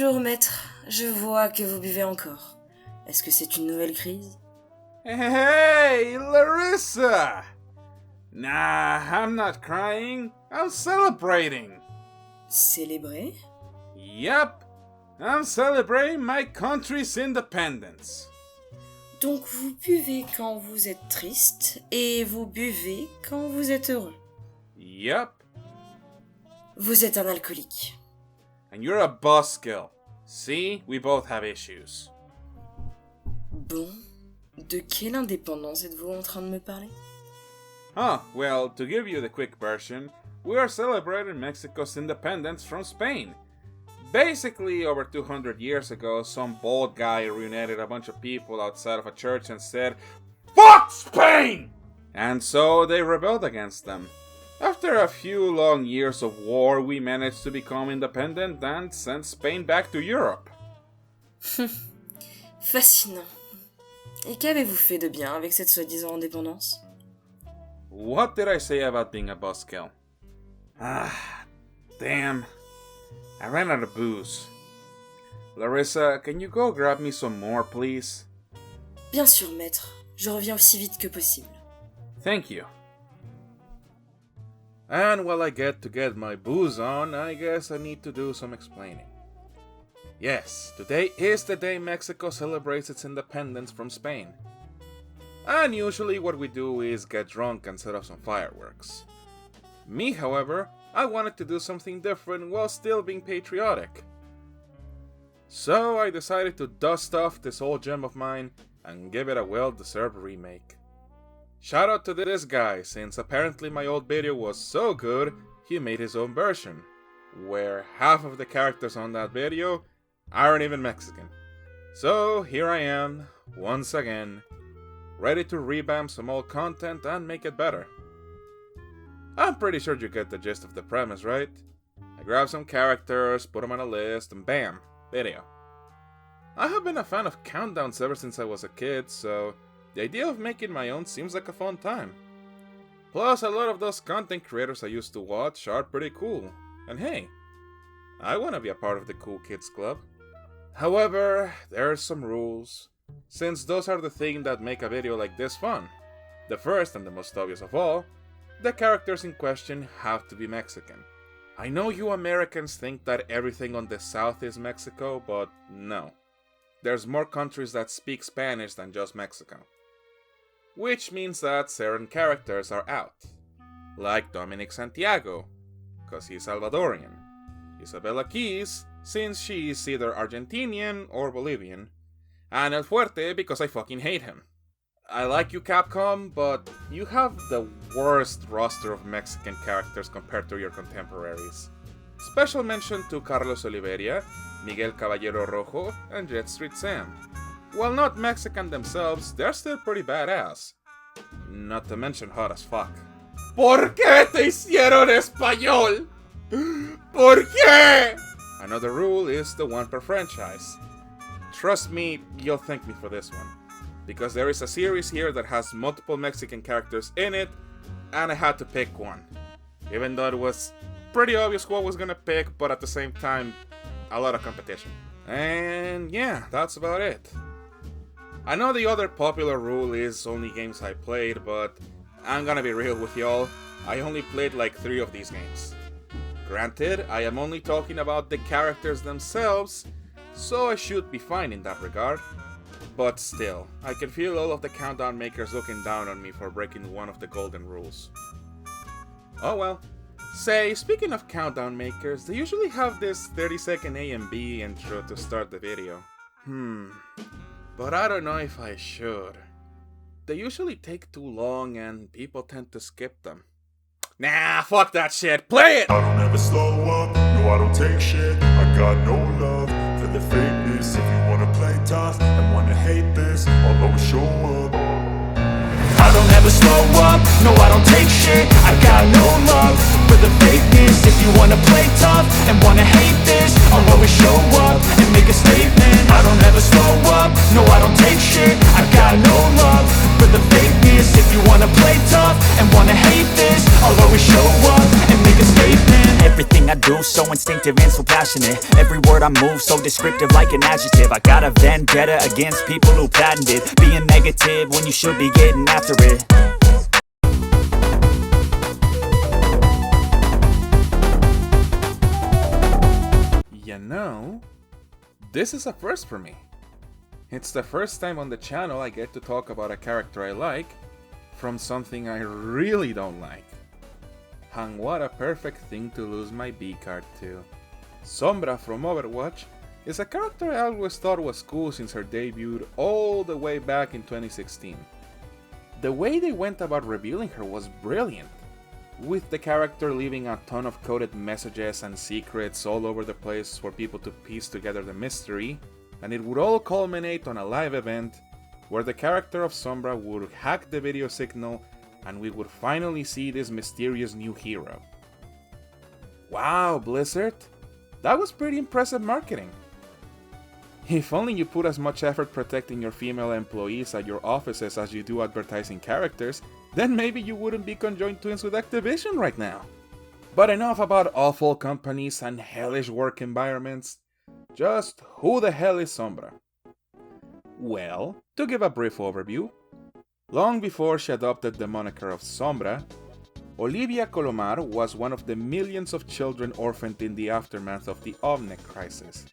Bonjour maître, je vois que vous buvez encore. Est-ce que c'est une nouvelle crise? Hey, Larissa! Nah, I'm not crying. I'm celebrating. Célébrer? Yup, I'm celebrating my country's independence. Donc vous buvez quand vous êtes triste et vous buvez quand vous êtes heureux. Yup, Vous êtes un alcoolique. and you're a buzzkill. See, we both have issues. Bon, de quelle indépendance êtes-vous en train de me parler? Well, to give you the quick version, we are celebrating Mexico's independence from Spain. Basically, over 200 years ago, some bald guy reunited a bunch of people outside of a church and said, "Fuck Spain!" And so they rebelled against them. After a few long years of war, we managed to become independent and send Spain back to Europe. Fascinant. Et qu'avez-vous fait de bien avec cette soi-disant indépendance? What did I say about being a buzzkill? Damn. I ran out of booze. Larissa, can you go grab me some more, please? Bien sûr, maître. Je reviens aussi vite que possible. Thank you. And while I get my booze on, I guess I need to do some explaining. Yes, today is the day Mexico celebrates its independence from Spain. And usually what we do is get drunk and set off some fireworks. Me, however, I wanted to do something different while still being patriotic. So I decided to dust off this old gem of mine and give it a well-deserved remake. Shout out to this guy, since apparently my old video was so good, he made his own version, where half of the characters on that video aren't even Mexican. So here I am, once again, ready to revamp some old content and make it better. I'm pretty sure you get the gist of the premise, right? I grab some characters, put them on a list, and bam, video. I have been a fan of countdowns ever since I was a kid, so the idea of making my own seems like a fun time. Plus, a lot of those content creators I used to watch are pretty cool. And hey, I want to be a part of the cool kids club. However, there are some rules, since those are the things that make a video like this fun. The first and the most obvious of all, the characters in question have to be Mexican. I know you Americans think that everything on the South is Mexico, but no. There's more countries that speak Spanish than just Mexico. Which means that certain characters are out. Like Dominic Santiago, cause he's Salvadorian. Isabella Keys, since she is either Argentinian or Bolivian. And El Fuerte, because I fucking hate him. I like you, Capcom, but you have the worst roster of Mexican characters compared to your contemporaries. Special mention to Carlos Oliveria, Miguel Caballero Rojo, and Jet Street Sam. While not Mexican themselves, they're still pretty badass. Not to mention hot as fuck. ¿Por qué te hicieron español? ¿Por qué? Another rule is the one per franchise. Trust me, you'll thank me for this one. Because there is a series here that has multiple Mexican characters in it, and I had to pick one. Even though it was pretty obvious what I was gonna pick, but at the same time, a lot of competition. And yeah, that's about it. I know the other popular rule is only games I played, but I'm gonna be real with y'all, I only played like 3 of these games. Granted, I am only talking about the characters themselves, so I should be fine in that regard. But still, I can feel all of the countdown makers looking down on me for breaking one of the golden rules. Oh well. Say, speaking of countdown makers, they usually have this 30-second A and B intro to start the video. But I don't know if I should. They usually take too long and people tend to skip them. Nah, fuck that shit, play it! I don't ever slow up, no I don't take shit. I got no love for the fakeness. If you wanna play tough and wanna hate this, I'll always show up. I don't ever slow up, no I don't take shit. I got no love for the fakeness. If you wanna play tough and wanna hate this, I'll always show up and make a statement. I don't ever slow up, no I don't take shit. I got no love for the fakeness. If you wanna play tough and wanna hate this, I'll always show up and make a statement. Everything I do do, so instinctive and so passionate. Every word I move, so descriptive like an adjective. I got a vendetta against people who patented being negative when you should be getting after it. You know, this is a first for me. It's the first time on the channel I get to talk about a character I like from something I really don't like. And what a perfect thing to lose my B card to. Sombra from Overwatch is a character I always thought was cool since her debut all the way back in 2016. The way they went about revealing her was brilliant, with the character leaving a ton of coded messages and secrets all over the place for people to piece together the mystery, and it would all culminate on a live event where the character of Sombra would hack the video signal and we would finally see this mysterious new hero. Wow, Blizzard! That was pretty impressive marketing. If only you put as much effort protecting your female employees at your offices as you do advertising characters, then maybe you wouldn't be conjoined twins with Activision right now. But enough about awful companies and hellish work environments. Just who the hell is Sombra? Well, to give a brief overview, long before she adopted the moniker of Sombra, Olivia Colomar was one of the millions of children orphaned in the aftermath of the OVNIC crisis.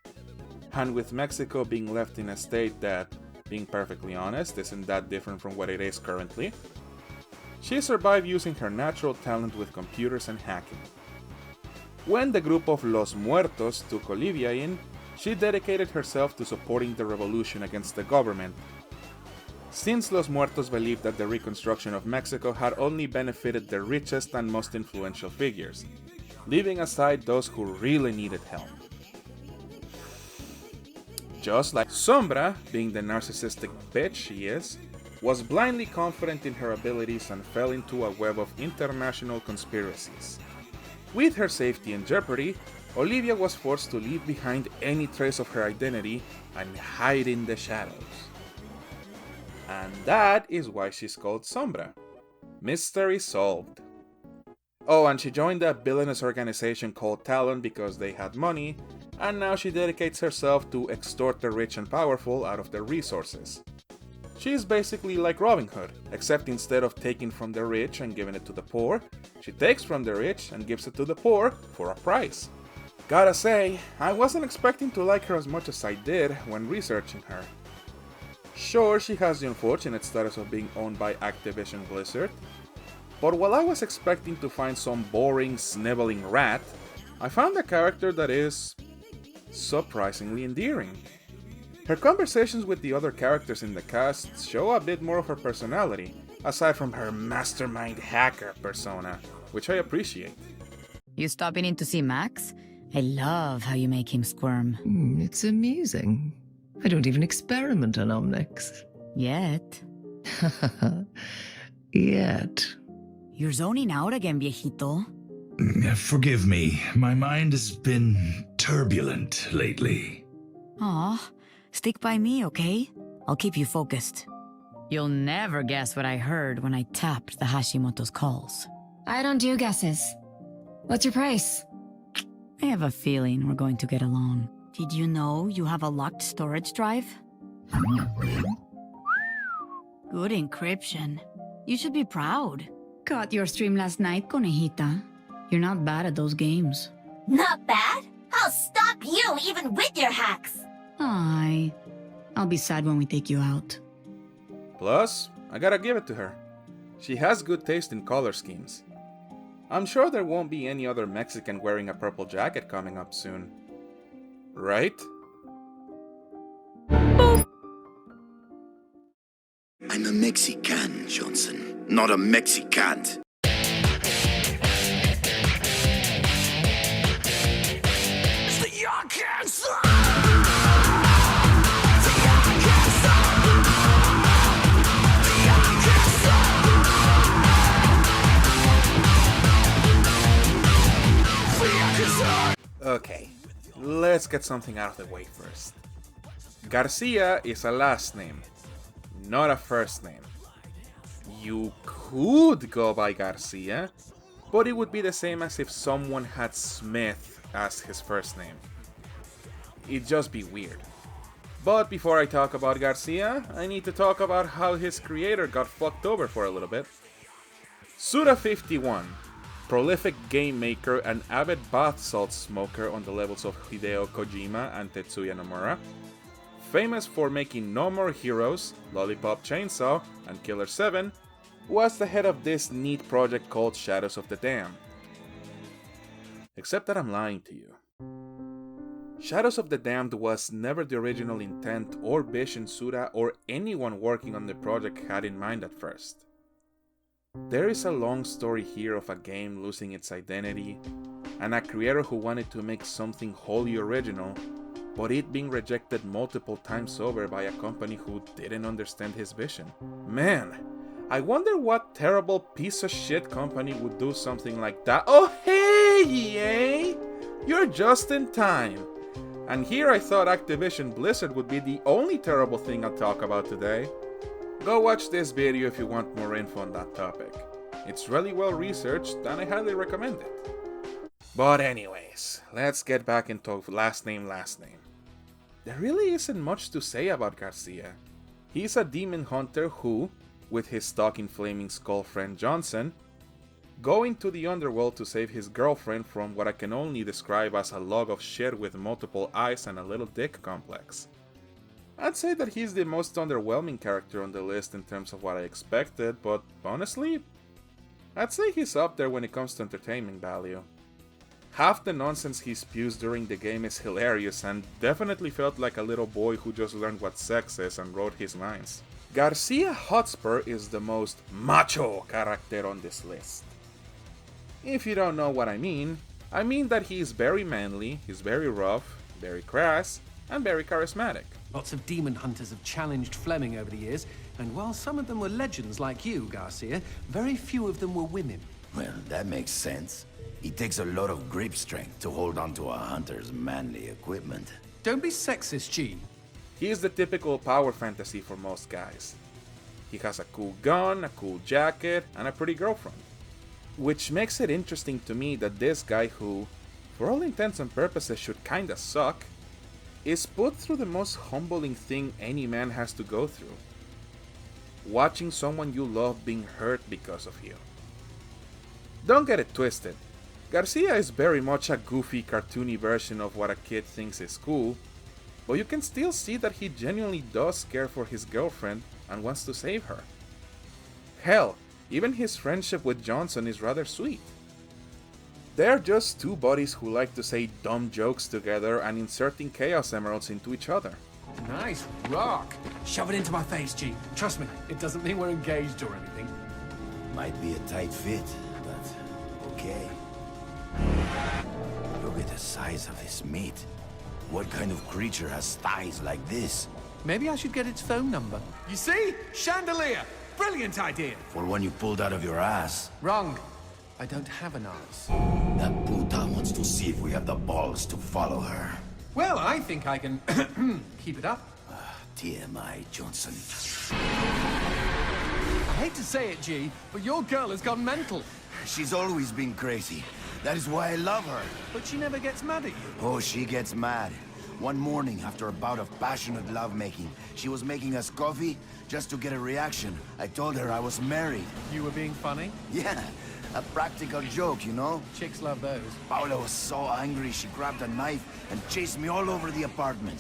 And with Mexico being left in a state that, being perfectly honest, isn't that different from what it is currently, she survived using her natural talent with computers and hacking. When the group of Los Muertos took Olivia in, she dedicated herself to supporting the revolution against the government. Since Los Muertos believed that the reconstruction of Mexico had only benefited the richest and most influential figures, leaving aside those who really needed help. Just like Sombra, being the narcissistic bitch she is, was blindly confident in her abilities and fell into a web of international conspiracies. With her safety in jeopardy, Olivia was forced to leave behind any trace of her identity and hide in the shadows. And that is why she's called Sombra. Mystery solved. Oh, and she joined a villainous organization called Talon because they had money, and now she dedicates herself to extort the rich and powerful out of their resources. She is basically like Robin Hood, except instead of taking from the rich and giving it to the poor, she takes from the rich and gives it to the poor for a price. Gotta say, I wasn't expecting to like her as much as I did when researching her. Sure, she has the unfortunate status of being owned by Activision Blizzard, but while I was expecting to find some boring, sniveling rat, I found a character that is surprisingly endearing. Her conversations with the other characters in the cast show a bit more of her personality, aside from her mastermind hacker persona, which I appreciate. You stopping in to see Max? I love how you make him squirm. It's amusing. I don't even experiment on Omnics. Yet. Yet. You're zoning out again, viejito. Forgive me, my mind has been turbulent lately. Aw, stick by me, okay? I'll keep you focused. You'll never guess what I heard when I tapped the Hashimoto's calls. I don't do guesses. What's your price? I have a feeling we're going to get along. Did you know you have a locked storage drive? Good encryption. You should be proud. Caught your stream last night, conejita. You're not bad at those games. Not bad? I'll stop you even with your hacks! Aye. I'll be sad when we take you out. Plus, I gotta give it to her. She has good taste in color schemes. I'm sure there won't be any other Mexican wearing a purple jacket coming up soon. Right? I'm a Mexican, Johnson, not a Mexicant. Okay, let's get something out of the way first. Garcia is a last name, not a first name. You could go by Garcia, but it would be the same as if someone had Smith as his first name. It'd just be weird. But before I talk about Garcia, I need to talk about how his creator got fucked over for a little bit. Suda51, prolific game maker and avid bath salt smoker on the levels of Hideo Kojima and Tetsuya Nomura, famous for making No More Heroes, Lollipop Chainsaw, and Killer 7, was the head of this neat project called Shadows of the Damned. Except that I'm lying to you. Shadows of the Damned was never the original intent or vision Suda or anyone working on the project had in mind at first. There is a long story here of a game losing its identity, and a creator who wanted to make something wholly original, but it being rejected multiple times over by a company who didn't understand his vision. Man, I wonder what terrible piece of shit company would do something like that. Oh hey, EA! You're just in time! And here I thought Activision Blizzard would be the only terrible thing I'll talk about today. Go watch this video if you want more info on that topic. It's really well researched and I highly recommend it. But anyways, let's get back into last name. There really isn't much to say about Garcia. He's a demon hunter who, with his stalking flaming skull friend Johnson, going to the underworld to save his girlfriend from what I can only describe as a log of shit with multiple eyes and a little dick complex. I'd say that he's the most underwhelming character on the list in terms of what I expected, but honestly, I'd say he's up there when it comes to entertainment value. Half the nonsense he spews during the game is hilarious and definitely felt like a little boy who just learned what sex is and wrote his lines. Garcia Hotspur is the most macho character on this list. If you don't know what I mean that he's very manly, he's very rough, very crass, and very charismatic. Lots of demon hunters have challenged Fleming over the years, and while some of them were legends like you, Garcia, very few of them were women. Well, that makes sense. It takes a lot of grip strength to hold onto a hunter's manly equipment. Don't be sexist, G. He is the typical power fantasy for most guys. He has a cool gun, a cool jacket, and a pretty girlfriend. Which makes it interesting to me that this guy who, for all intents and purposes should kinda suck, is put through the most humbling thing any man has to go through. Watching someone you love being hurt because of you. Don't get it twisted. Garcia is very much a goofy, cartoony version of what a kid thinks is cool, but you can still see that he genuinely does care for his girlfriend and wants to save her. Hell, even his friendship with Johnson is rather sweet. They're just two buddies who like to say dumb jokes together and inserting Chaos Emeralds into each other. Nice rock. Shove it into my face, G. Trust me, it doesn't mean we're engaged or anything. Might be a tight fit, but okay. Look at the size of this meat. What kind of creature has thighs like this? Maybe I should get its phone number. You see? Chandelier! Brilliant idea! For one you pulled out of your ass. Wrong. I don't have an ass. That puta wants to see if we have the balls to follow her. Well, I think I can keep it up. TMI, Johnson. I hate to say it, G, but your girl has gone mental. She's always been crazy. That is why I love her. But she never gets mad at you. Oh, she gets mad. One morning, after a bout of passionate lovemaking, she was making us coffee just to get a reaction. I told her I was married. You were being funny? Yeah, a practical joke, you know? Chicks love those. Paula was so angry she grabbed a knife and chased me all over the apartment.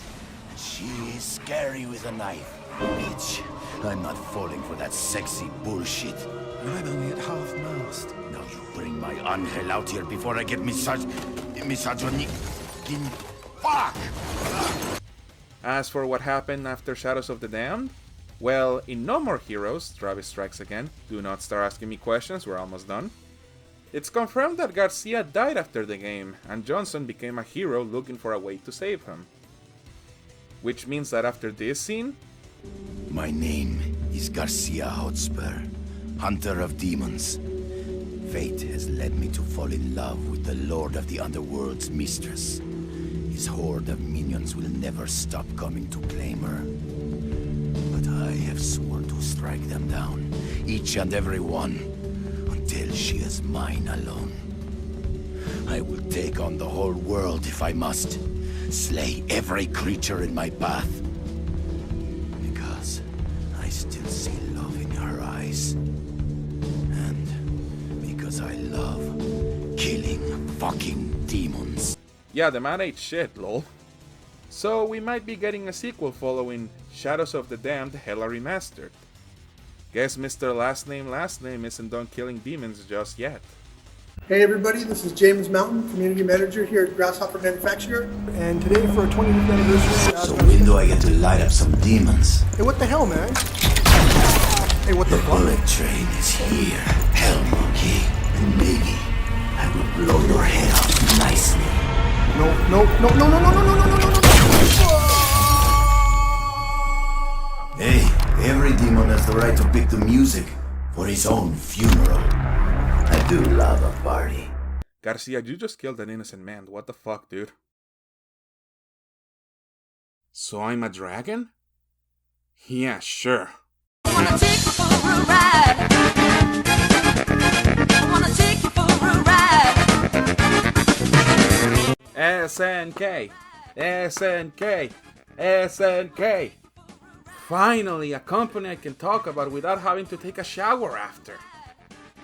She is scary with a knife. Bitch, I'm not falling for that sexy bullshit. I'm only at half-mast. Now you bring my angel out here before I get misogynistic. Fuck! As for what happened after Shadows of the Damned, well, in No More Heroes, Travis Strikes Again, do not start asking me questions, we're almost done. It's confirmed that Garcia died after the game, and Johnson became a hero looking for a way to save him. Which means that after this scene... My name is Garcia Hotspur, Hunter of Demons. Fate has led me to fall in love with the Lord of the Underworld's mistress. His horde of minions will never stop coming to claim her. But I have sworn to strike them down, each and every one, until she is mine alone. I will take on the whole world if I must. Slay every creature in my path. Because I still see love in her eyes. And because I love killing fucking demons. Yeah, the man ate shit, lol. So we might be getting a sequel following Shadows of the Damned Hella Remastered. Guess Mr. Last Name isn't done killing demons just yet. Hey everybody, this is James Mountain, Community Manager here at Grasshopper Manufacturer, and today for our 25th anniversary... So when do I get to light up some demons? Hey, what the hell, man? Hey, what the fuck? Bullet train is here, hell monkey, and maybe I will blow your head off nicely. No. Hey, every demon has the right to pick the music for his own funeral. I do love a party. Garcia, you just killed an innocent man. What the fuck, dude? So I'm a dragon? Yeah, sure. Wanna take you for a ride. Wanna take you for a ride. SNK! SNK! SNK! Finally, a company I can talk about without having to take a shower after.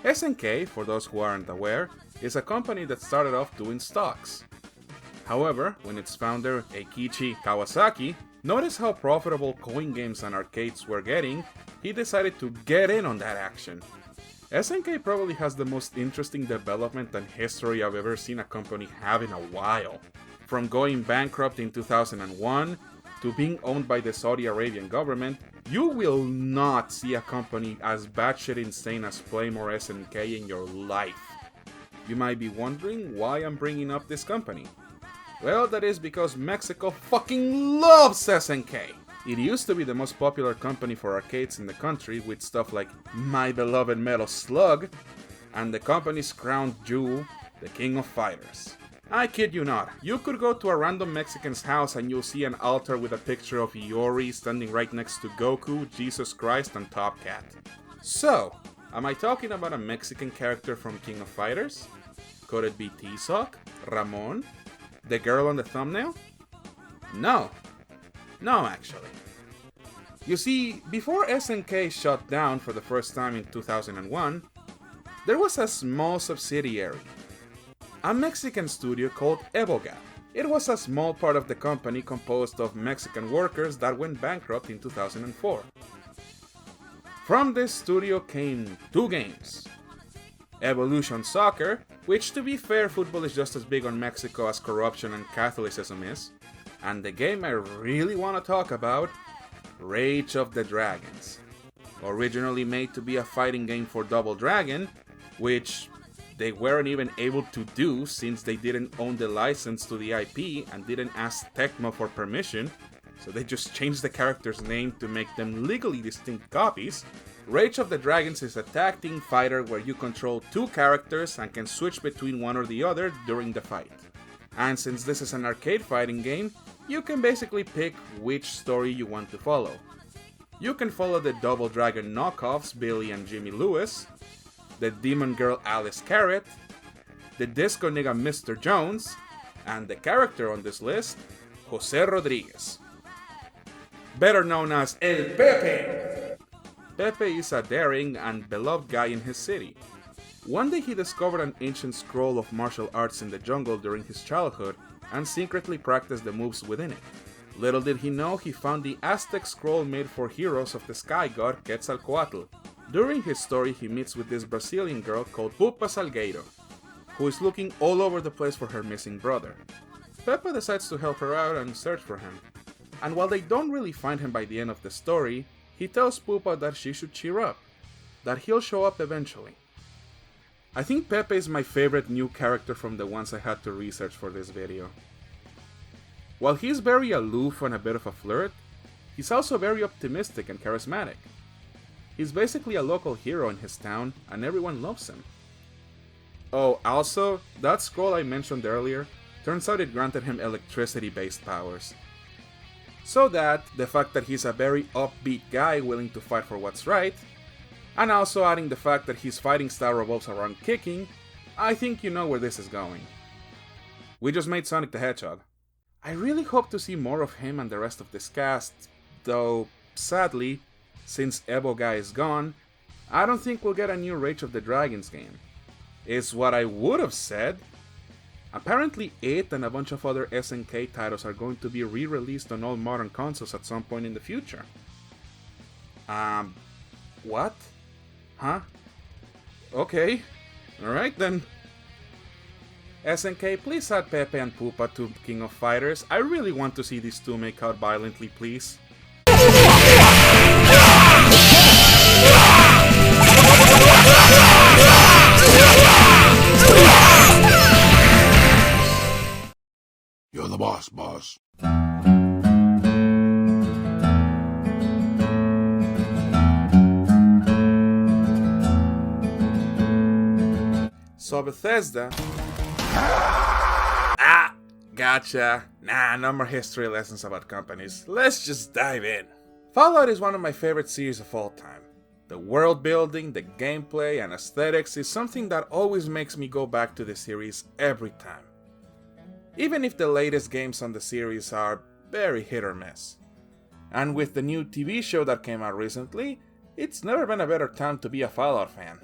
SNK, for those who aren't aware, is a company that started off doing stocks. However, when its founder, Eikichi Kawasaki, noticed how profitable coin games and arcades were getting, he decided to get in on that action. SNK probably has the most interesting development and history I've ever seen a company have in a while. From going bankrupt in 2001, to being owned by the Saudi Arabian government, you will not see a company as batshit insane as Flame or SNK in your life. You might be wondering why I'm bringing up this company. Well, that is because Mexico fucking loves SNK! It used to be the most popular company for arcades in the country, with stuff like My Beloved Metal Slug, and the company's crown jewel, the King of Fighters. I kid you not, you could go to a random Mexican's house and you'll see an altar with a picture of Iori standing right next to Goku, Jesus Christ, and Top Cat. So, am I talking about a Mexican character from King of Fighters? Could it be T-Sock? Ramon? The girl on the thumbnail? No. No, actually. You see, before SNK shut down for the first time in 2001, there was a small subsidiary, a Mexican studio called Evoga. It was a small part of the company composed of Mexican workers that went bankrupt in 2004. From this studio came two games. Evolution Soccer, which to be fair, football is just as big on Mexico as corruption and Catholicism is, and the game I really want to talk about, Rage of the Dragons. Originally made to be a fighting game for Double Dragon, which they weren't even able to do since they didn't own the license to the IP and didn't ask Tecmo for permission, so they just changed the character's name to make them legally distinct copies. Rage of the Dragons is a tag team fighter where you control two characters and can switch between one or the other during the fight. And since this is an arcade fighting game, you can basically pick which story you want to follow. You can follow the Double Dragon knockoffs Billy and Jimmy Lewis, the Demon Girl Alice Carrot, the Disco Nigga Mr. Jones, and the character on this list, Jose Rodriguez. Better known as El Pepe! Pepe is a daring and beloved guy in his city. One day he discovered an ancient scroll of martial arts in the jungle during his childhood and secretly practiced the moves within it. Little did he know he found the Aztec scroll made for heroes of the sky god Quetzalcoatl. During his story, he meets with this Brazilian girl called Pupa Salgueiro, who is looking all over the place for her missing brother. Peppa decides to help her out and search for him. And while they don't really find him by the end of the story, he tells Pupa that she should cheer up, that he'll show up eventually. I think Pepe is my favorite new character from the ones I had to research for this video. While he's very aloof and a bit of a flirt, he's also very optimistic and charismatic. He's basically a local hero in his town, and everyone loves him. Oh, also, that scroll I mentioned earlier, turns out it granted him electricity-based powers. So that, the fact that he's a very upbeat guy willing to fight for what's right, and also adding the fact that his fighting style revolves around kicking, I think you know where this is going. We just made Sonic the Hedgehog. I really hope to see more of him and the rest of this cast, though sadly, since Evo Guy is gone, I don't think we'll get a new Rage of the Dragons game. Is what I would have said. Apparently 8 and a bunch of other SNK titles are going to be re-released on all modern consoles at some point in the future. What? Huh? Okay. Alright then. SNK, please add Pepe and Pupa to King of Fighters. I really want to see these two make out violently, please. You're the boss. So Bethesda... Gotcha. Nah, no more history lessons about companies. Let's just dive in. Fallout is one of my favorite series of all time. The world building, the gameplay, and aesthetics is something that always makes me go back to the series every time. Even if the latest games on the series are very hit or miss. And with the new TV show that came out recently, it's never been a better time to be a Fallout fan.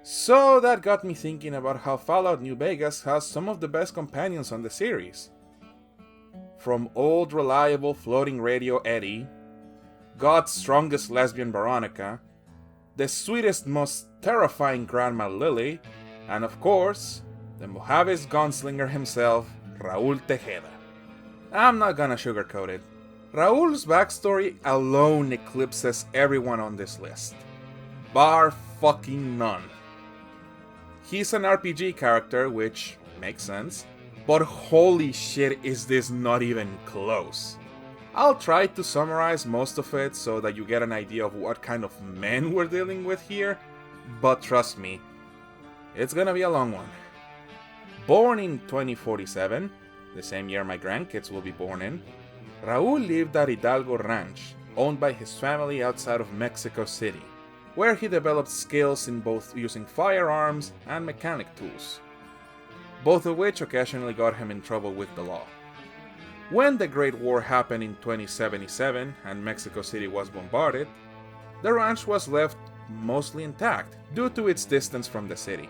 So that got me thinking about how Fallout New Vegas has some of the best companions on the series. From old reliable floating radio Eddie, God's strongest lesbian Veronica, the sweetest, most terrifying Grandma Lily, and of course, the Mojave's gunslinger himself, Raúl Tejeda. I'm not gonna sugarcoat it. Raúl's backstory alone eclipses everyone on this list. Bar fucking none. He's an RPG character, which makes sense, but holy shit is this not even close. I'll try to summarize most of it so that you get an idea of what kind of men we're dealing with here, but trust me, it's gonna be a long one. Born in 2047, the same year my grandkids will be born in, Raúl lived at Hidalgo Ranch, owned by his family outside of Mexico City, where he developed skills in both using firearms and mechanic tools, both of which occasionally got him in trouble with the law. When the Great War happened in 2077 and Mexico City was bombarded, the ranch was left mostly intact due to its distance from the city.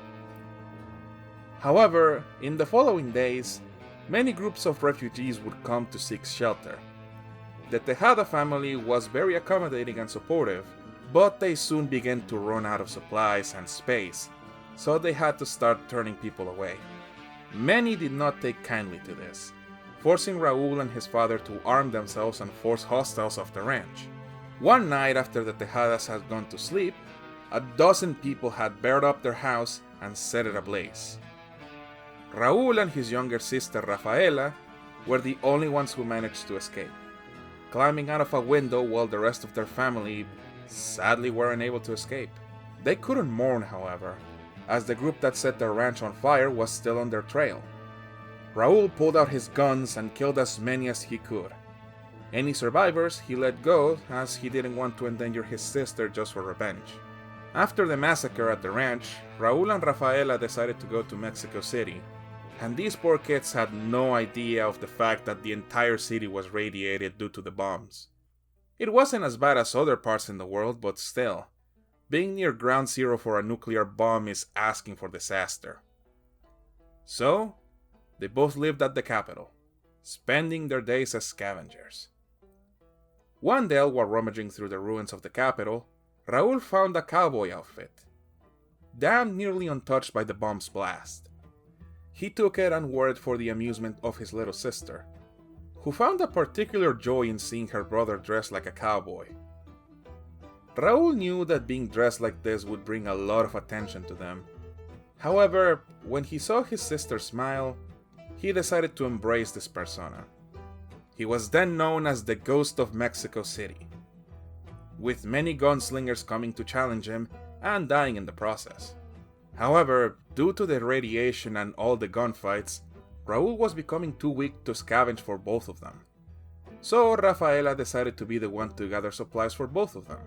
However, in the following days, many groups of refugees would come to seek shelter. The Tejada family was very accommodating and supportive, but they soon began to run out of supplies and space, so they had to start turning people away. Many did not take kindly to this, forcing Raúl and his father to arm themselves and force hostiles off the ranch. One night after the Tejadas had gone to sleep, 12 people had burned up their house and set it ablaze. Raúl and his younger sister Rafaela were the only ones who managed to escape, climbing out of a window while the rest of their family sadly weren't able to escape. They couldn't mourn, however, as the group that set their ranch on fire was still on their trail. Raúl pulled out his guns and killed as many as he could. Any survivors he let go, as he didn't want to endanger his sister just for revenge. After the massacre at the ranch, Raúl and Rafaela decided to go to Mexico City, and these poor kids had no idea of the fact that the entire city was radiated due to the bombs. It wasn't as bad as other parts in the world, but still, being near ground zero for a nuclear bomb is asking for disaster. So, they both lived at the capital, spending their days as scavengers. One day, while rummaging through the ruins of the capital, Raúl found a cowboy outfit, damn nearly untouched by the bomb's blast. He took it and wore it for the amusement of his little sister, who found a particular joy in seeing her brother dressed like a cowboy. Raúl knew that being dressed like this would bring a lot of attention to them. However, when he saw his sister smile, he decided to embrace this persona. He was then known as the Ghost of Mexico City, with many gunslingers coming to challenge him and dying in the process. However, due to the radiation and all the gunfights, Raúl was becoming too weak to scavenge for both of them. So Rafaela decided to be the one to gather supplies for both of them.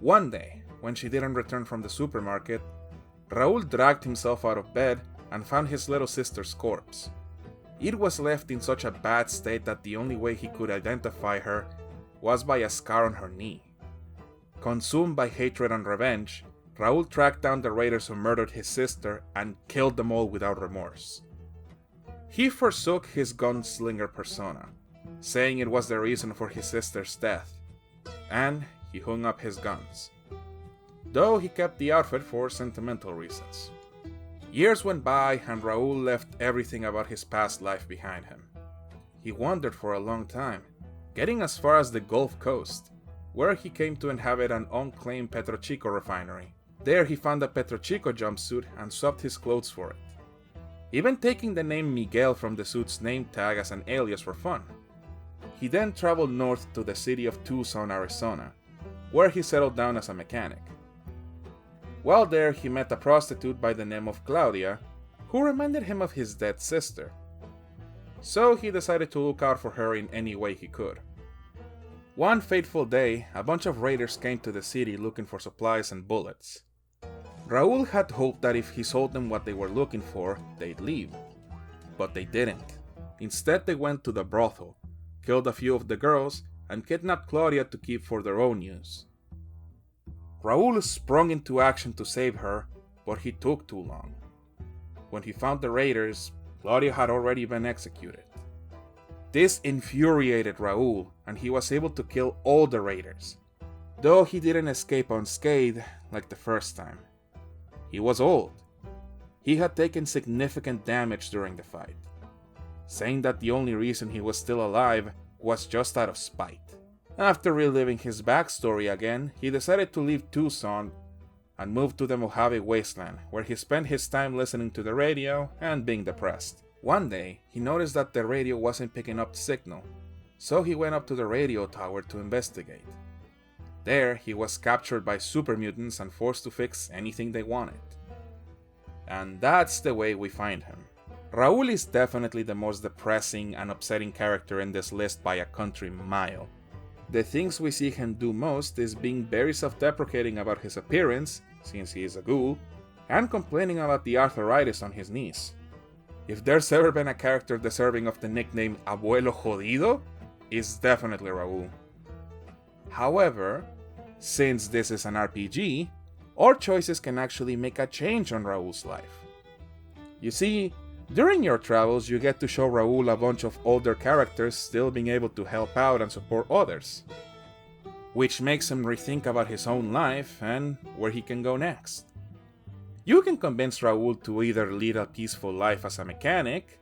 One day, when she didn't return from the supermarket, Raúl dragged himself out of bed and found his little sister's corpse. It was left in such a bad state that the only way he could identify her was by a scar on her knee. Consumed by hatred and revenge, Raul tracked down the raiders who murdered his sister and killed them all without remorse. He forsook his gunslinger persona, saying it was the reason for his sister's death, and he hung up his guns, though he kept the outfit for sentimental reasons. Years went by and Raul left everything about his past life behind him. He wandered for a long time, getting as far as the Gulf Coast, where he came to inhabit an unclaimed Petrochico refinery. There he found a Petrochico jumpsuit and swapped his clothes for it, even taking the name Miguel from the suit's name tag as an alias for fun. He then traveled north to the city of Tucson, Arizona, where he settled down as a mechanic. While there, he met a prostitute by the name of Claudia, who reminded him of his dead sister. So he decided to look out for her in any way he could. One fateful day, a bunch of raiders came to the city looking for supplies and bullets. Raul had hoped that if he sold them what they were looking for, they'd leave. But they didn't. Instead, they went to the brothel, killed a few of the girls, and kidnapped Claudia to keep for their own use. Raul sprung into action to save her, but he took too long. When he found the raiders, Claudia had already been executed. This infuriated Raul, and he was able to kill all the raiders, though he didn't escape unscathed like the first time. He was old. He had taken significant damage during the fight, saying that the only reason he was still alive was just out of spite. After reliving his backstory again, he decided to leave Tucson and move to the Mojave Wasteland, where he spent his time listening to the radio and being depressed. One day, he noticed that the radio wasn't picking up the signal, so he went up to the radio tower to investigate. There, he was captured by super mutants and forced to fix anything they wanted. And that's the way we find him. Raul is definitely the most depressing and upsetting character in this list by a country mile. The things we see him do most is being very self-deprecating about his appearance, since he is a ghoul, and complaining about the arthritis on his knees. If there's ever been a character deserving of the nickname Abuelo Jodido, it's definitely Raul. However, since this is an RPG, our choices can actually make a change on Raul's life. You see, during your travels, you get to show Raul a bunch of older characters still being able to help out and support others, which makes him rethink about his own life and where he can go next. You can convince Raul to either lead a peaceful life as a mechanic,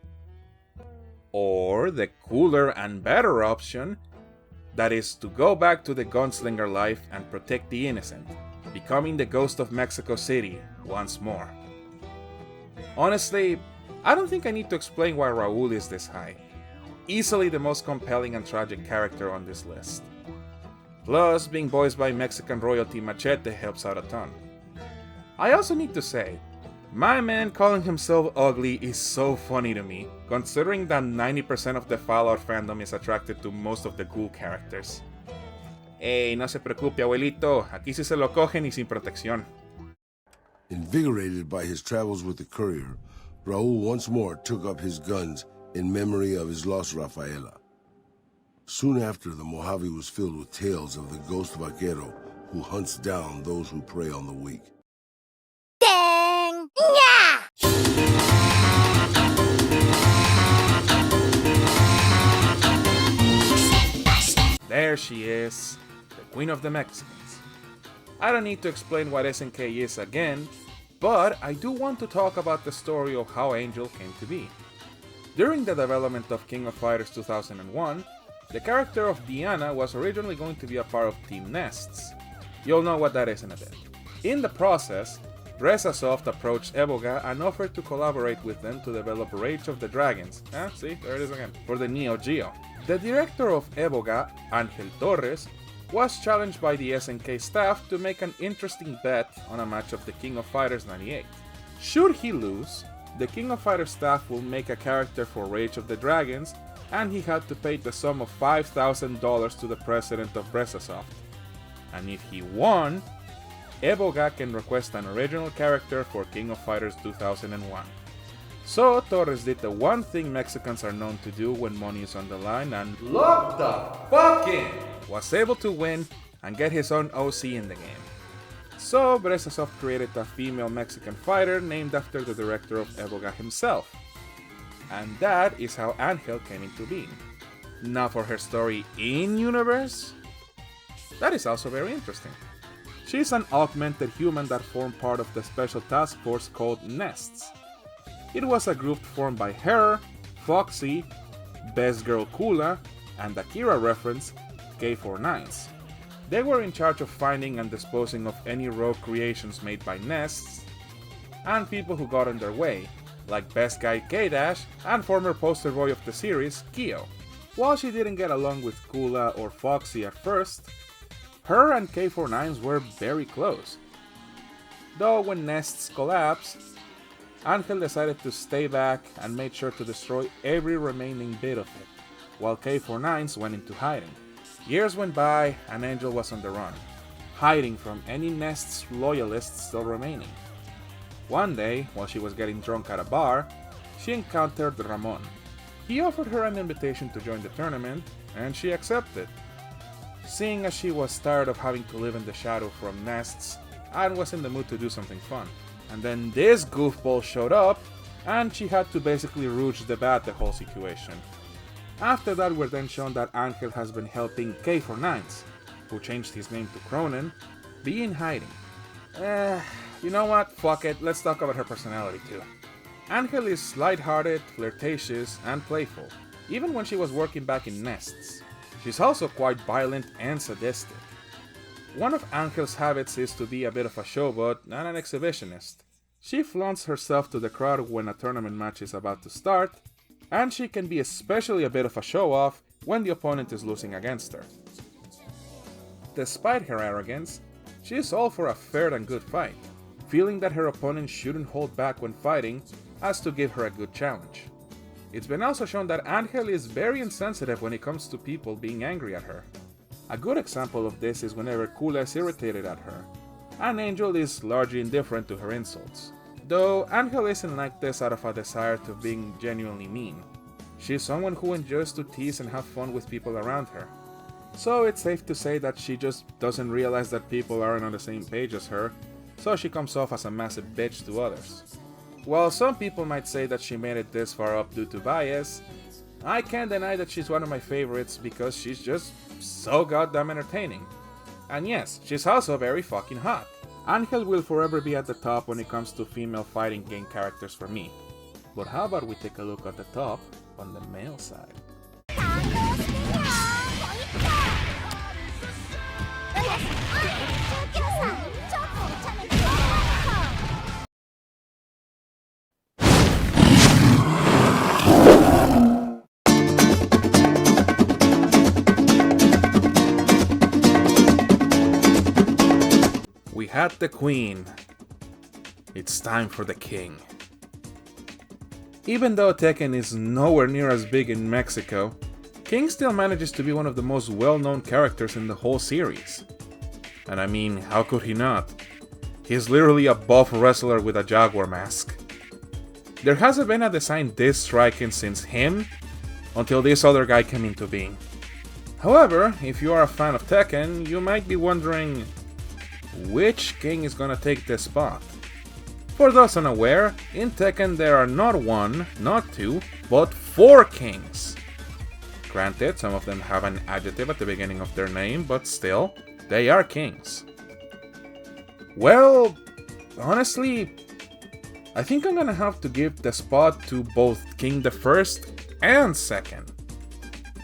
or the cooler and better option, that is to go back to the gunslinger life and protect the innocent, becoming the ghost of Mexico City once more. Honestly, I don't think I need to explain why Raul is this high. Easily the most compelling and tragic character on this list. Plus, being voiced by Mexican royalty Machete helps out a ton. I also need to say, my man calling himself ugly is so funny to me, considering that 90% of the Fallout fandom is attracted to most of the cool characters. Ey, no se preocupe, abuelito, aquí sí se lo cogen y sin protección. Invigorated by his travels with the courier, Raul once more took up his guns in memory of his lost Rafaela. Soon after, the Mojave was filled with tales of the ghost vaquero who hunts down those who prey on the weak. Dang! Yeah! There she is, the Queen of the Mexicans. I don't need to explain what SNK is again, but I do want to talk about the story of how Angel came to be. During the development of King of Fighters 2001, the character of Diana was originally going to be a part of Team Nests. You'll know what that is in a bit. In the process, Rezasoft approached Evoga and offered to collaborate with them to develop Rage of the Dragons, see, there it is again, for the Neo Geo. The director of Evoga, Angel Torres, was challenged by the SNK staff to make an interesting bet on a match of the King of Fighters 98. Should he lose, the King of Fighters staff will make a character for Rage of the Dragons, and he had to pay the sum of $5,000 to the president of Rezasoft. And if he won, Evoga can request an original character for King of Fighters 2001. So Torres did the one thing Mexicans are known to do when money is on the line and locked the fuck in! Was able to win and get his own OC in the game. So Brezasoft created a female Mexican fighter named after the director of Evoga himself. And that is how Angel came into being. Now for her story in-universe, that is also very interesting. She's an augmented human that formed part of the special task force called Nests. It was a group formed by her, Foxy, Best Girl Kula, and Akira reference, K49s. They were in charge of finding and disposing of any rogue creations made by Nests, and people who got in their way, like Best Guy K-Dash and former poster boy of the series, Kyo. While she didn't get along with Kula or Foxy at first, her and K49s were very close. Though when Nests collapsed, Angel decided to stay back and made sure to destroy every remaining bit of it, while K49s went into hiding. Years went by and Angel was on the run, hiding from any Nests loyalists still remaining. One day, while she was getting drunk at a bar, she encountered Ramon. He offered her an invitation to join the tournament, and she accepted. Seeing as she was tired of having to live in the shadow from Nests, and was in the mood to do something fun. And then this goofball showed up, and she had to basically rouge the bat the whole situation. After that, we're then shown that Angel has been helping K49s, who changed his name to Cronin, be in hiding. You know what? Fuck it, let's talk about her personality too. Angel is lighthearted, flirtatious, and playful, even when she was working back in Nests. She's also quite violent and sadistic. One of Angel's habits is to be a bit of a showboat and an exhibitionist. She flaunts herself to the crowd when a tournament match is about to start, and she can be especially a bit of a show-off when the opponent is losing against her. Despite her arrogance, she is all for a fair and good fight, feeling that her opponent shouldn't hold back when fighting as to give her a good challenge. It's been also shown that Angel is very insensitive when it comes to people being angry at her. A good example of this is whenever Kula is irritated at her, and Angel is largely indifferent to her insults. Though Angel isn't like this out of a desire to being genuinely mean. She's someone who enjoys to tease and have fun with people around her. So it's safe to say that she just doesn't realize that people aren't on the same page as her, so she comes off as a massive bitch to others. While some people might say that she made it this far up due to bias, I can't deny that she's one of my favorites because she's just so goddamn entertaining. And yes, she's also very fucking hot. Angel will forever be at the top when it comes to female fighting game characters for me. But how about we take a look at the top on the male side? We had the queen. It's time for the king. Even though Tekken is nowhere near as big in Mexico, King still manages to be one of the most well-known characters in the whole series. And I mean, how could he not? He's literally a buff wrestler with a jaguar mask. There hasn't been a design this striking since him, until this other guy came into being. However, if you are a fan of Tekken, you might be wondering, which king is gonna take this spot? For those unaware, in Tekken there are not one, not two, but 4 kings. Granted, some of them have an adjective at the beginning of their name, but still, they are kings. Well, honestly, I think I'm gonna have to give the spot to both King the First and Second.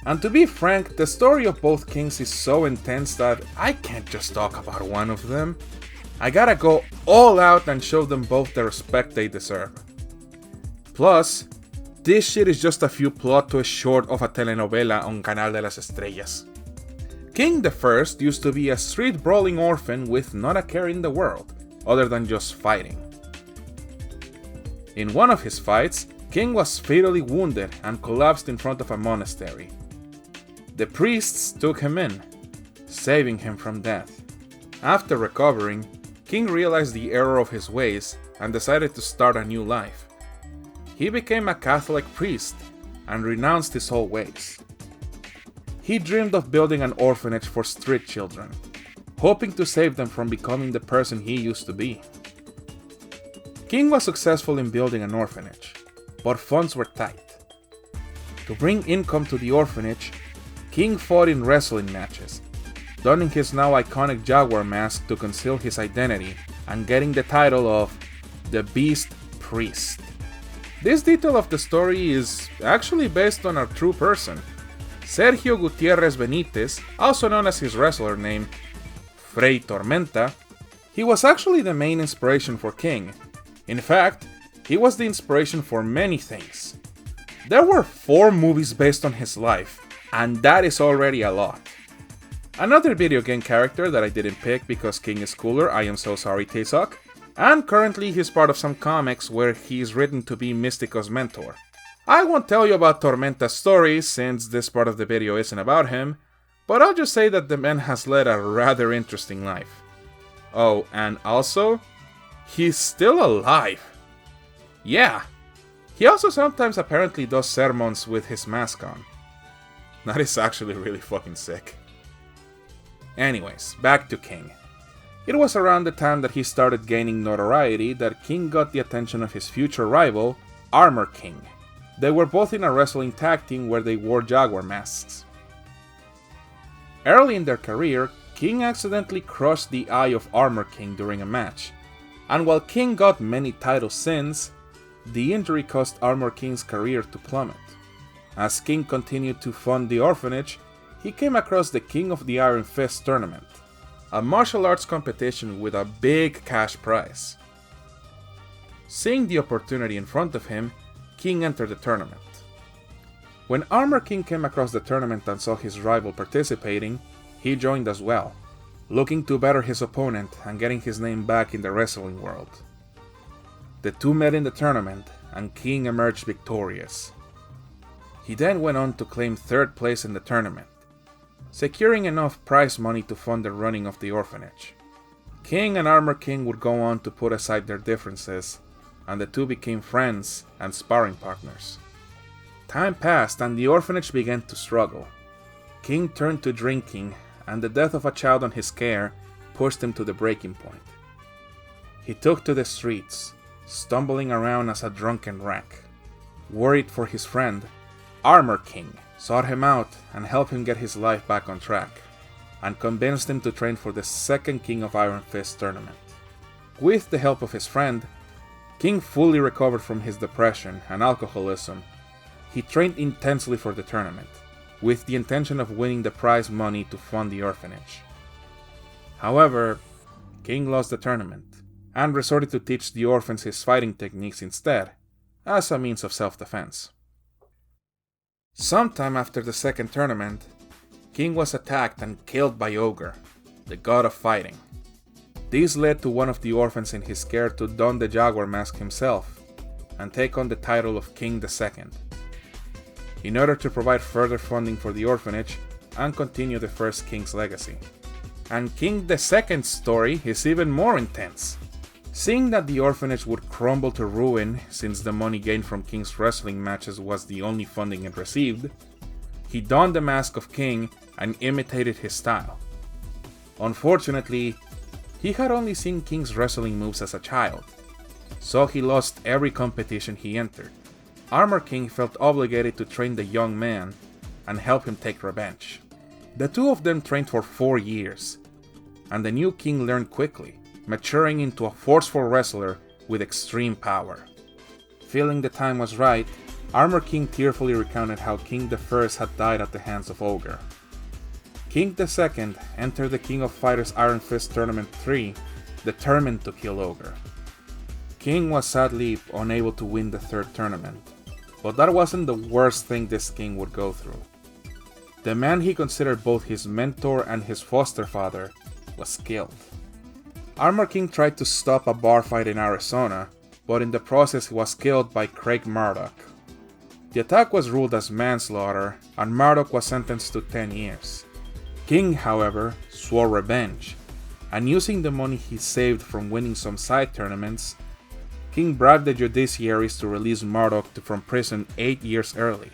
And to be frank, the story of both kings is so intense that I can't just talk about one of them. I gotta go all out and show them both the respect they deserve. Plus, this shit is just a few plot twists short of a telenovela on Canal de las Estrellas. King the First used to be a street-brawling orphan with not a care in the world, other than just fighting. In one of his fights, King was fatally wounded and collapsed in front of a monastery. The priests took him in, saving him from death. After recovering, King realized the error of his ways and decided to start a new life. he became a Catholic priest and renounced his old ways. He dreamed of building an orphanage for street children, hoping to save them from becoming the person he used to be. King was successful in building an orphanage, but funds were tight. To bring income to the orphanage, King fought in wrestling matches, donning his now iconic jaguar mask to conceal his identity and getting the title of the Beast Priest. This detail of the story is actually based on a true person. Sergio Gutierrez Benitez, also known as his wrestler name, Fray Tormenta, he was actually the main inspiration for King. In fact, he was the inspiration for many things. There were 4 movies based on his life, and that is already a lot. Another video game character that I didn't pick because King is cooler, I am so sorry Taesuk, and currently he's part of some comics where he's written to be Mystico's mentor. I won't tell you about Tormenta's story since this part of the video isn't about him, but I'll just say that the man has led a rather interesting life. Oh, and also, he's still alive. Yeah, he also sometimes apparently does sermons with his mask on. That is actually really fucking sick. Anyways, back to King. It was around the time that he started gaining notoriety that King got the attention of his future rival, Armor King. They were both in a wrestling tag team where they wore jaguar masks. Early in their career, King accidentally crushed the eye of Armor King during a match, and while King got many titles since, the injury caused Armor King's career to plummet. As King continued to fund the orphanage, he came across the King of the Iron Fist tournament, a martial arts competition with a big cash prize. Seeing the opportunity in front of him, King entered the tournament. When Armor King came across the tournament and saw his rival participating, he joined as well, looking to better his opponent and getting his name back in the wrestling world. The two met in the tournament, and King emerged victorious. He then went on to claim 3rd place in the tournament, securing enough prize money to fund the running of the orphanage. King and Armor King would go on to put aside their differences, and the two became friends and sparring partners. Time passed and the orphanage began to struggle. King turned to drinking, and the death of a child on his care pushed him to the breaking point. He took to the streets, stumbling around as a drunken wreck. Worried for his friend, Armor King sought him out and helped him get his life back on track, and convinced him to train for the 2nd King of Iron Fist tournament. With the help of his friend, King fully recovered from his depression and alcoholism. He trained intensely for the tournament, with the intention of winning the prize money to fund the orphanage. However, King lost the tournament, and resorted to teach the orphans his fighting techniques instead, as a means of self-defense. Sometime after the 2nd tournament, King was attacked and killed by Ogre, the god of fighting. This led to one of the orphans in his care to don the jaguar mask himself, and take on the title of King II, in order to provide further funding for the orphanage and continue the 1st King's legacy. And King II's story is even more intense. Seeing that the orphanage would crumble to ruin since the money gained from King's wrestling matches was the only funding it received, he donned the mask of King and imitated his style. Unfortunately, he had only seen King's wrestling moves as a child, so he lost every competition he entered. Armor King felt obligated to train the young man and help him take revenge. The two of them trained for 4 years, and the new king learned quickly, maturing into a forceful wrestler with extreme power. Feeling the time was right, Armor King tearfully recounted how King I had died at the hands of Ogre. King II entered the King of Fighters Iron Fist Tournament 3, determined to kill Ogre. King was sadly unable to win the 3rd tournament, but that wasn't the worst thing this king would go through. The man he considered both his mentor and his foster father was killed. Armor King tried to stop a bar fight in Arizona, but in the process he was killed by Craig Murdoch. The attack was ruled as manslaughter, and Murdoch was sentenced to 10 years. King, however, swore revenge, and using the money he saved from winning some side tournaments, King bribed the judiciaries to release Marduk from prison 8 years early.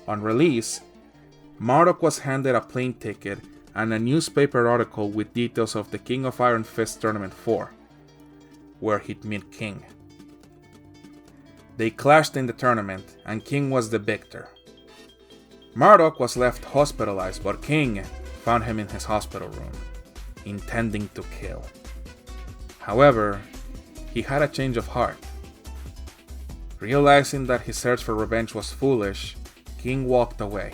On release, Marduk was handed a plane ticket and a newspaper article with details of the King of Iron Fist Tournament 4, where he'd meet King. They clashed in the tournament, and King was the victor. Marduk was left hospitalized, but King found him in his hospital room, intending to kill. However, he had a change of heart. Realizing that his search for revenge was foolish, King walked away.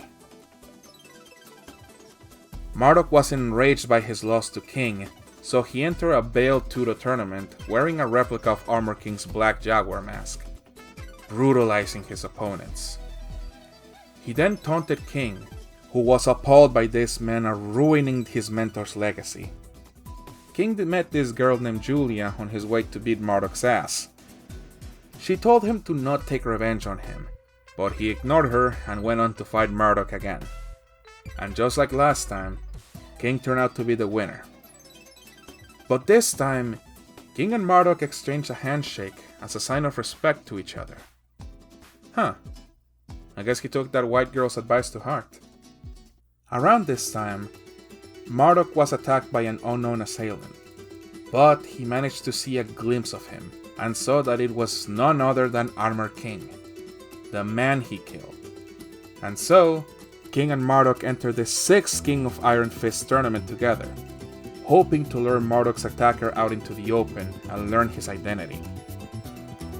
Marduk was enraged by his loss to King, so he entered a veiled Tudo tournament wearing a replica of Armor King's Black Jaguar mask, brutalizing his opponents. He then taunted King, who was appalled by this man ruining his mentor's legacy. King met this girl named Julia on his way to beat Marduk's ass. She told him to not take revenge on him, but he ignored her and went on to fight Marduk again. And just like last time, King turned out to be the winner. But this time, King and Marduk exchanged a handshake as a sign of respect to each other. Huh. I guess he took that white girl's advice to heart. Around this time, Marduk was attacked by an unknown assailant, but he managed to see a glimpse of him and saw that it was none other than Armor King, the man he killed. And so, King and Marduk entered the 6th King of Iron Fist tournament together, hoping to lure Marduk's attacker out into the open and learn his identity.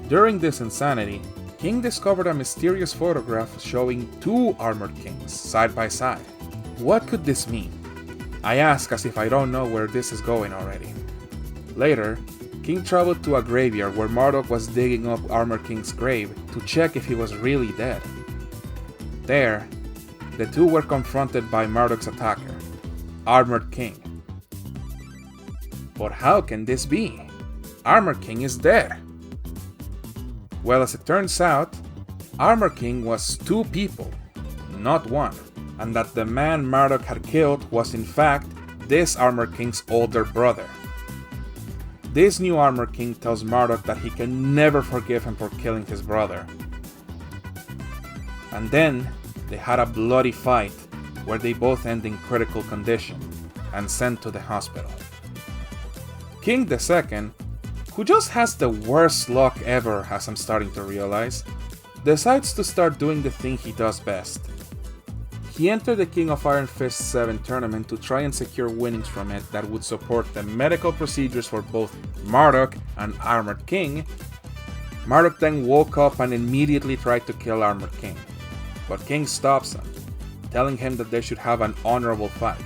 During this insanity, King discovered a mysterious photograph showing 2 Armored Kings side by side. What could this mean? I ask as if I don't know where this is going already. Later, King traveled to a graveyard where Marduk was digging up Armor King's grave to check if he was really dead. There, the two were confronted by Marduk's attacker, Armored King. But how can this be? Armor King is dead. Well, as it turns out, Armor King was 2 people, not 1, and that the man Marduk had killed was in fact this Armor King's older brother. This new Armor King tells Marduk that he can never forgive him for killing his brother. And then they had a bloody fight where they both end in critical condition and sent to the hospital. King II, who just has the worst luck ever as I'm starting to realize, decides to start doing the thing he does best. He entered the King of Iron Fist 7 tournament to try and secure winnings from it that would support the medical procedures for both Marduk and Armored King. Marduk then woke up and immediately tried to kill Armored King, but King stops him, telling him that they should have an honorable fight.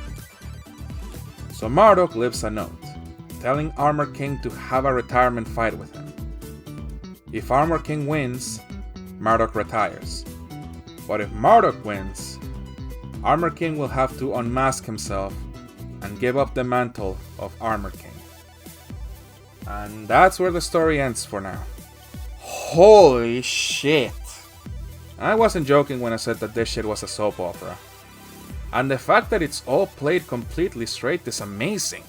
So Marduk leaves a note, telling Armor King to have a retirement fight with him. If Armor King wins, Marduk retires. But if Marduk wins, Armor King will have to unmask himself and give up the mantle of Armor King. And that's where the story ends for now. Holy shit! I wasn't joking when I said that this shit was a soap opera. And the fact that it's all played completely straight is amazing.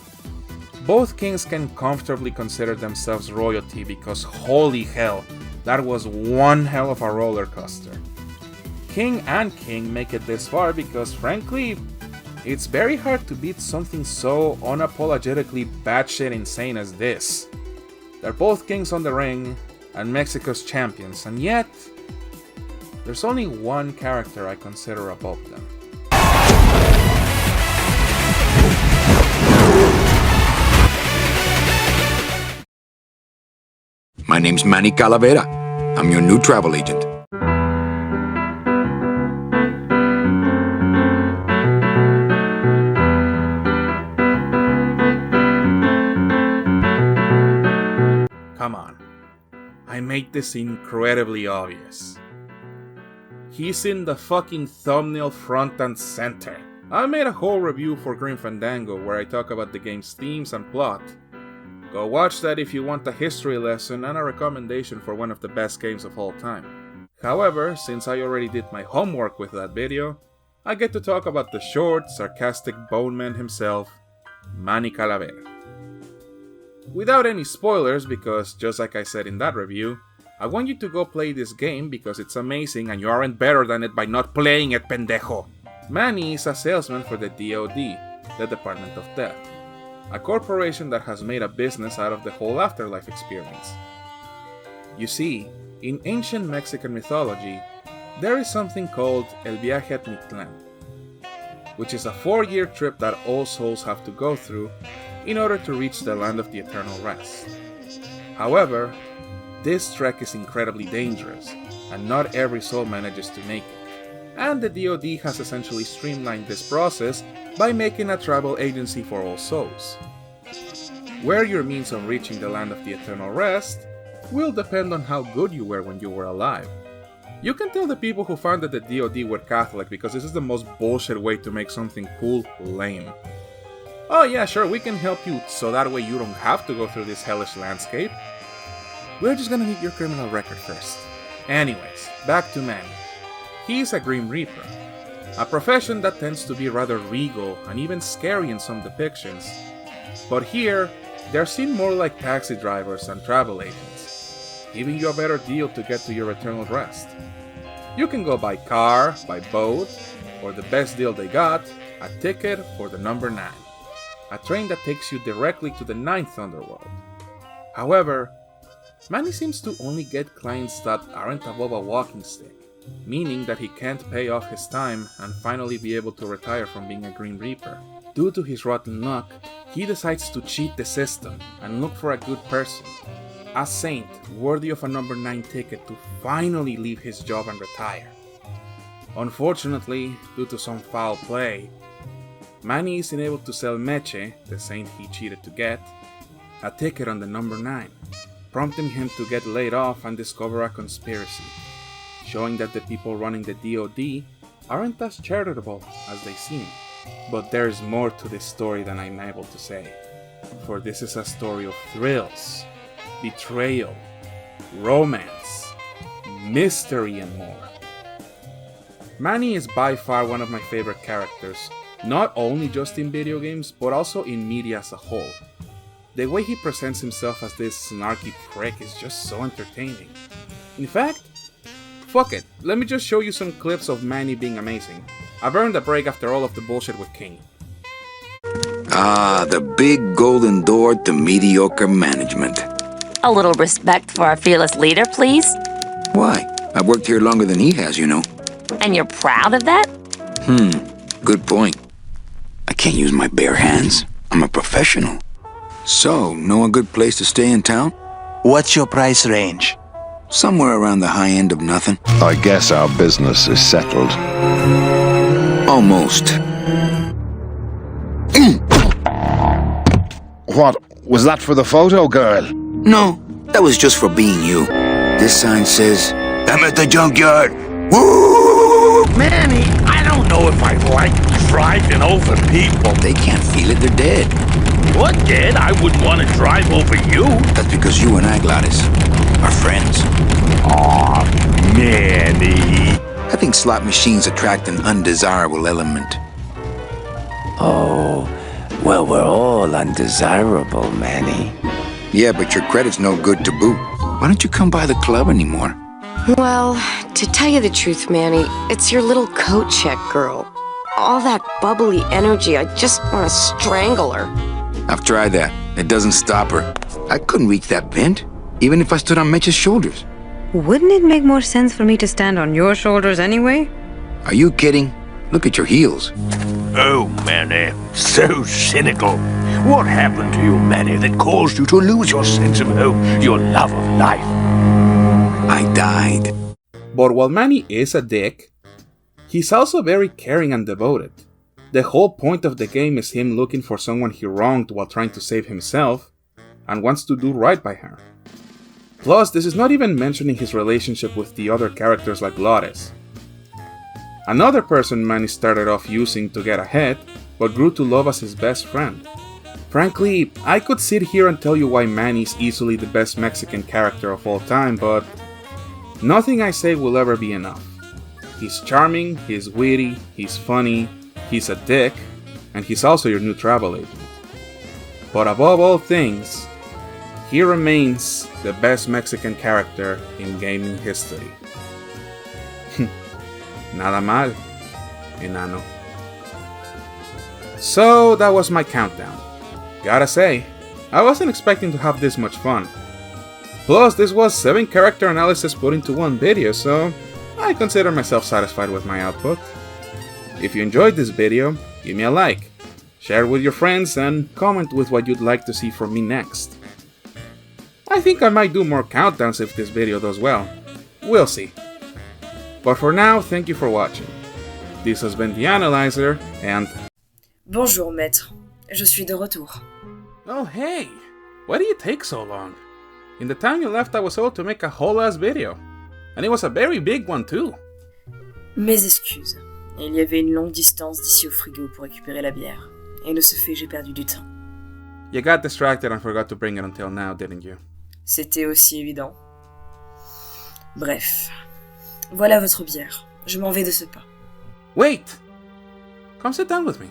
Both kings can comfortably consider themselves royalty because holy hell, that was one hell of a roller coaster. King and King make it this far because frankly, it's very hard to beat something so unapologetically batshit insane as this. They're both kings on the ring and Mexico's champions, and yet, there's only one character I consider above them. My name's Manny Calavera. I'm your new travel agent. Come on. I made this incredibly obvious. He's in the fucking thumbnail front and center. I made a whole review for Grim Fandango where I talk about the game's themes and plot. Go watch that if you want a history lesson and a recommendation for one of the best games of all time. However, since I already did my homework with that video, I get to talk about the short, sarcastic bone man himself, Manny Calavera. without any spoilers, because just like I said in that review, I want you to go play this game because it's amazing and you aren't better than it by not playing it, pendejo. Manny is a salesman for the DoD, the Department of Death, a corporation that has made a business out of the whole afterlife experience. You see, in ancient Mexican mythology, there is something called El Viaje a Mictlán, which is a 4-year trip that all souls have to go through in order to reach the land of the eternal rest. However, this trek is incredibly dangerous, and not every soul manages to make it, and the DoD has essentially streamlined this process by making a travel agency for all souls. Where your means of reaching the land of the eternal rest will depend on how good you were when you were alive. You can tell the people who founded the DoD were Catholic because this is the most bullshit way to make something cool lame. Oh yeah, sure, we can help you so that way you don't have to go through this hellish landscape. We're just gonna need your criminal record first. Anyways, back to Manny. He's a Grim Reaper, a profession that tends to be rather regal and even scary in some depictions, but here, they're seen more like taxi drivers and travel agents, giving you a better deal to get to your eternal rest. You can go by car, by boat, or the best deal they got, a ticket for the number 9, a train that takes you directly to the 9th underworld. However, Manny seems to only get clients that aren't above a walking stick, meaning that he can't pay off his time and finally be able to retire from being a Green Reaper. Due to his rotten luck, he decides to cheat the system and look for a good person, a saint worthy of a number 9 ticket to finally leave his job and retire. Unfortunately, due to some foul play, Manny isn't able to sell Meche, the saint he cheated to get, a ticket on the number 9, prompting him to get laid off and discover a conspiracy, showing that the people running the DoD aren't as charitable as they seem. But there's more to this story than I'm able to say, for this is a story of thrills, betrayal, romance, mystery, and more. Manny is by far one of my favorite characters, not only just in video games, but also in media as a whole. The way he presents himself as this snarky prick is just so entertaining. In fact, fuck it, let me just show you some clips of Manny being amazing. I've earned a break after all of the bullshit with King. Ah, the big golden door to mediocre management. A little respect for our fearless leader, please. Why? I've worked here longer than he has, you know. And you're proud of that? Good point. I can't use my bare hands. I'm a professional. So, know a good place to stay in town? What's your price range? Somewhere around the high end of nothing. I guess our business is settled. Almost. What? Was that for the photo, girl? No, that was just for being you. This sign says, I'm at the junkyard. Woo! Manny, I don't know if I like driving over people. They can't feel it, they're dead. What, dead? I wouldn't want to drive over you. That's because you and I, Gladys, are friends. Aw, Manny. I think slot machines attract an undesirable element. Oh, well, we're all undesirable, Manny. Yeah, but your credit's no good to boot. Why don't you come by the club anymore? Well, to tell you the truth, Manny, it's your little coat check girl. All that bubbly energy, I just want to strangle her. I've tried that. It doesn't stop her. I couldn't reach that vent, even if I stood on Mitch's shoulders. Wouldn't it make more sense for me to stand on your shoulders anyway? Are you kidding? Look at your heels. Oh, Manny, so cynical. What happened to you, Manny, that caused you to lose your sense of hope, your love of life? I died. But while Manny is a dick, he's also very caring and devoted. The whole point of the game is him looking for someone he wronged while trying to save himself, and wants to do right by her. Plus, this is not even mentioning his relationship with the other characters like Lottes. Another person Manny started off using to get ahead, but grew to love as his best friend. Frankly, I could sit here and tell you why Manny's easily the best Mexican character of all time, but nothing I say will ever be enough. He's charming, he's witty, he's funny, he's a dick, and he's also your new travel agent. But above all things, he remains the best Mexican character in gaming history. Nada mal, enano. So that was my countdown. Gotta say, I wasn't expecting to have this much fun. Plus, this was 7 character analysis put into one video, so I consider myself satisfied with my output. If you enjoyed this video, give me a like, share it with your friends, and comment with what you'd like to see from me next. I think I might do more countdowns if this video does well. We'll see. But for now, thank you for watching. This has been The Analyzer, and... Bonjour, maître. Je suis de retour. Oh hey! Why do you take so long? In the time you left, I was able to make a whole ass video. And it was a very big one too. Mes excuses. Il y avait une longue distance d'ici au frigo pour récupérer la bière. Et de ce fait, j'ai perdu du temps. You got distracted and forgot to bring it until now, didn't you? C'était aussi évident. Bref. Voilà votre bière. Je m'en vais de ce pas. Wait! Come sit down with me.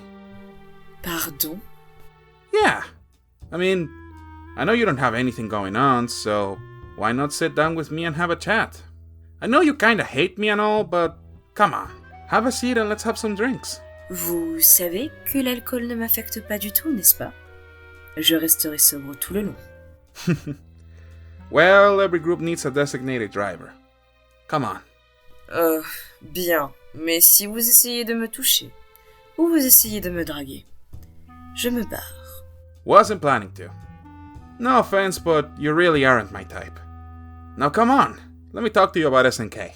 Pardon? Yeah. I mean, I know you don't have anything going on, so why not sit down with me and have a chat? I know you kinda hate me and all, but come on. Have a seat and let's have some drinks. Vous savez que l'alcool ne m'affecte pas du tout, n'est-ce pas? Je resterai sobre tout le long. Well, every group needs a designated driver. Come on. Bien. Mais si vous essayez de me toucher, ou vous essayez de me draguer, je me barre. Wasn't planning to. No offense, but you really aren't my type. Now come on, let me talk to you about SNK.